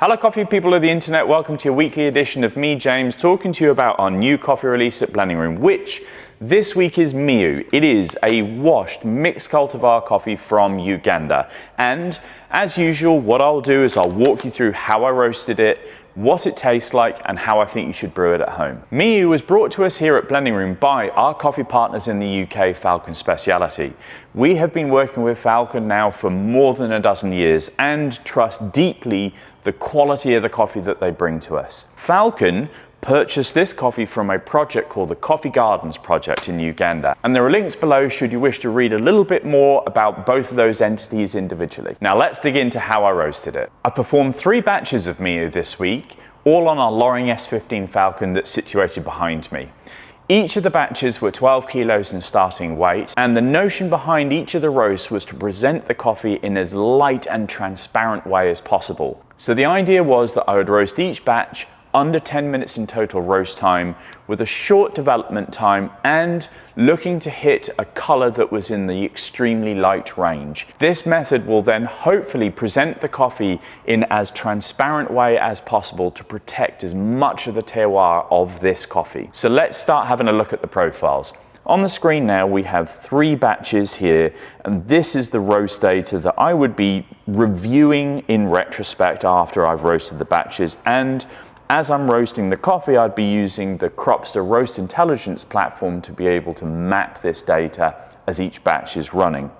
Hello coffee people of the internet, welcome to your weekly edition of me, James, talking to you about our new coffee release at Blending Room, which this week is Miwu. It is a washed mixed cultivar coffee from Uganda. And as usual, what I'll do is I'll walk you through how I roasted it, what it tastes like, and how I think you should brew it at home. Miwu was brought to us here at Blending Room by our coffee partners in the UK, Falcon Speciality. We have been working with Falcon now for more than a dozen years and trust deeply the quality of the coffee that they bring to us. Falcon purchased this coffee from a project called the Coffee Gardens Project in Uganda. And there are links below should you wish to read a little bit more about both of those entities individually. Now let's dig into how I roasted it. I performed 3 batches of Miwu this week, all on our Loring S15 Falcon that's situated behind me. Each of the batches were 12 kilos in starting weight, and the notion behind each of the roasts was to present the coffee in as light and transparent way as possible. So the idea was that I would roast each batch under 10 minutes in total roast time with a short development time and looking to hit a color that was in the extremely light range. This method will then hopefully present the coffee in as transparent way as possible to protect as much of the terroir of this coffee. So let's start having a look at the profiles. On the screen now we have 3 batches here, and this is the roast data that I would be reviewing in retrospect after I've roasted the batches. And as I'm roasting the coffee, I'd be using the Cropster Roast Intelligence platform to be able to map this data as each batch is running.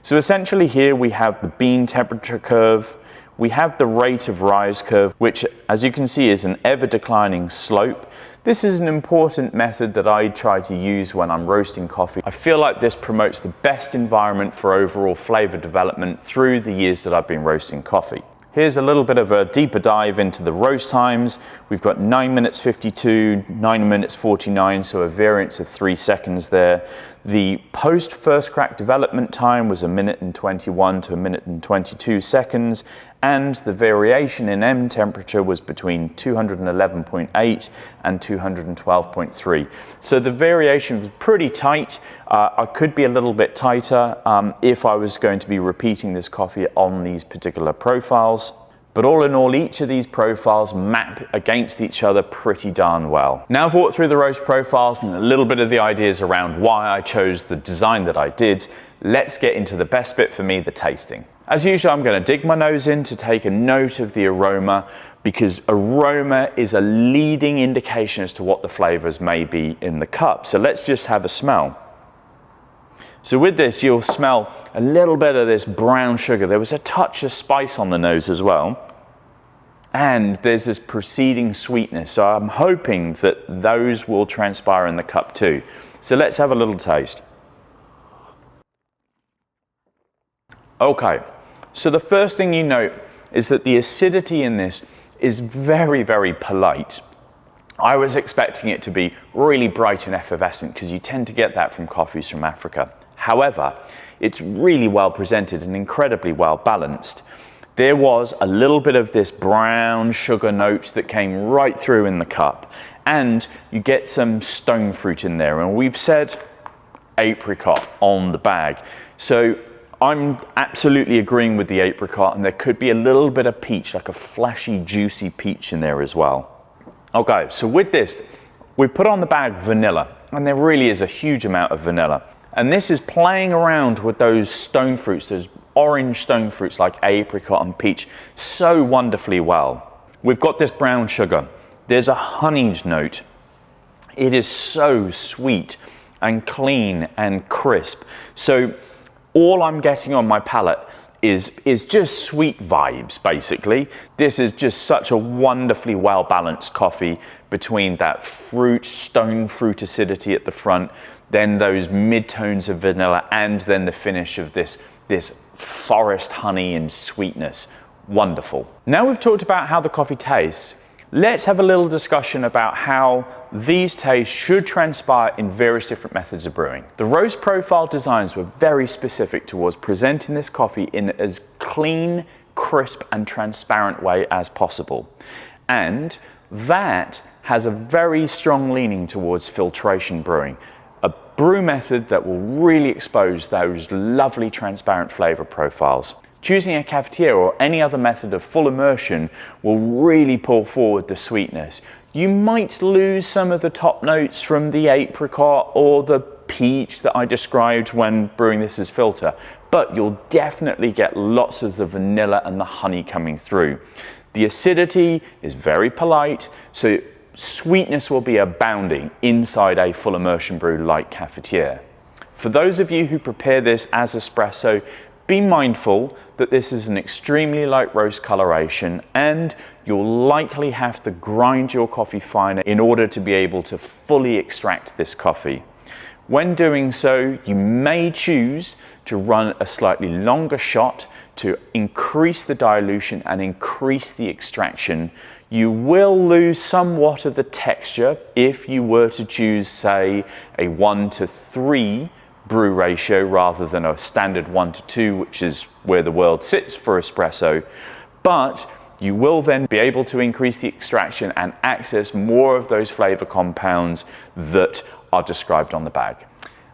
So essentially here we have the bean temperature curve, we have the rate of rise curve, which as you can see is an ever declining slope. This is an important method that I try to use when I'm roasting coffee. I feel like this promotes the best environment for overall flavor development through the years that I've been roasting coffee. Here's a little bit of a deeper dive into the roast times. We've got 9 minutes 52, 9 minutes 49, so a variance of 3 seconds there. The post first crack development time was 1 minute and 21 to 1 minute and 22 seconds, and the variation in M temperature was between 211.8 and 212.3. So the variation was pretty tight. I could be a little bit tighter if I was going to be repeating this coffee on these particular profiles. But all in all, each of these profiles map against each other pretty darn well. Now I've walked through the roast profiles and a little bit of the ideas around why I chose the design that I did, let's get into the best bit for me, the tasting. As usual, I'm going to dig my nose in to take a note of the aroma, because aroma is a leading indication as to what the flavors may be in the cup. So let's just have a smell. So with this, you'll smell a little bit of this brown sugar. There was a touch of spice on the nose as well. And there's this preceding sweetness. So I'm hoping that those will transpire in the cup too. So let's have a little taste. Okay, so the first thing you note is that the acidity in this is very, very polite. I was expecting it to be really bright and effervescent because you tend to get that from coffees from Africa. However, it's really well presented and incredibly well balanced. There was a little bit of this brown sugar note that came right through in the cup, and you get some stone fruit in there, and we've said apricot on the bag. So I'm absolutely agreeing with the apricot, and there could be a little bit of peach, like a fleshy, juicy peach in there as well. Okay, so with this, we've put on the bag vanilla, and there really is a huge amount of vanilla. And this is playing around with those stone fruits, those orange stone fruits like apricot and peach, so wonderfully well. We've got this brown sugar. There's a honeyed note. It is so sweet and clean and crisp. So all I'm getting on my palate is just sweet vibes, basically. This is just such a wonderfully well-balanced coffee between that fruit, stone fruit acidity at the front, then those mid-tones of vanilla, and then the finish of this forest honey and sweetness. Wonderful. Now we've talked about how the coffee tastes, let's have a little discussion about how these tastes should transpire in various different methods of brewing. The roast profile designs were very specific towards presenting this coffee in as clean, crisp and transparent way as possible. And that has a very strong leaning towards filtration brewing, a brew method that will really expose those lovely transparent flavor profiles. choosing a cafetiere or any other method of full immersion will really pull forward the sweetness. You might lose some of the top notes from the apricot or the peach that I described when brewing this as filter, but you'll definitely get lots of the vanilla and the honey coming through. The acidity is very polite, so sweetness will be abounding inside a full immersion brew like cafetiere. For those of you who prepare this as espresso, be mindful that this is an extremely light roast coloration and you'll likely have to grind your coffee finer in order to be able to fully extract this coffee. When doing so, you may choose to run a slightly longer shot to increase the dilution and increase the extraction. You will lose somewhat of the texture if you were to choose, say, a 1:3 brew ratio rather than a standard 1:2, which is where the world sits for espresso. But you will then be able to increase the extraction and access more of those flavor compounds that are described on the bag.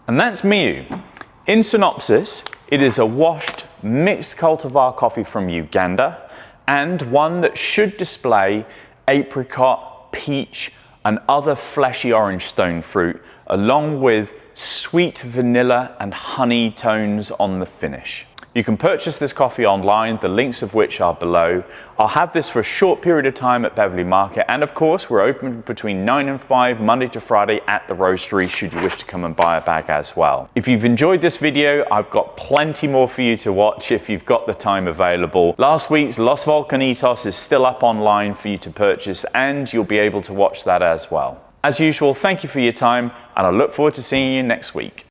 And that's Miwu. In synopsis, it is a washed mixed cultivar coffee from Uganda and one that should display apricot, peach and other fleshy orange stone fruit along with sweet vanilla and honey tones on the finish. You can purchase this coffee online, the links of which are below. I'll have this for a short period of time at Beverley Market, and of course we're open between 9 and 5 Monday to Friday at the roastery should you wish to come and buy a bag as well. If you've enjoyed this video, I've got plenty more for you to watch if you've got the time available. Last week's Los Volcanitos is still up online for you to purchase and you'll be able to watch that as well. As usual, thank you for your time and I look forward to seeing you next week.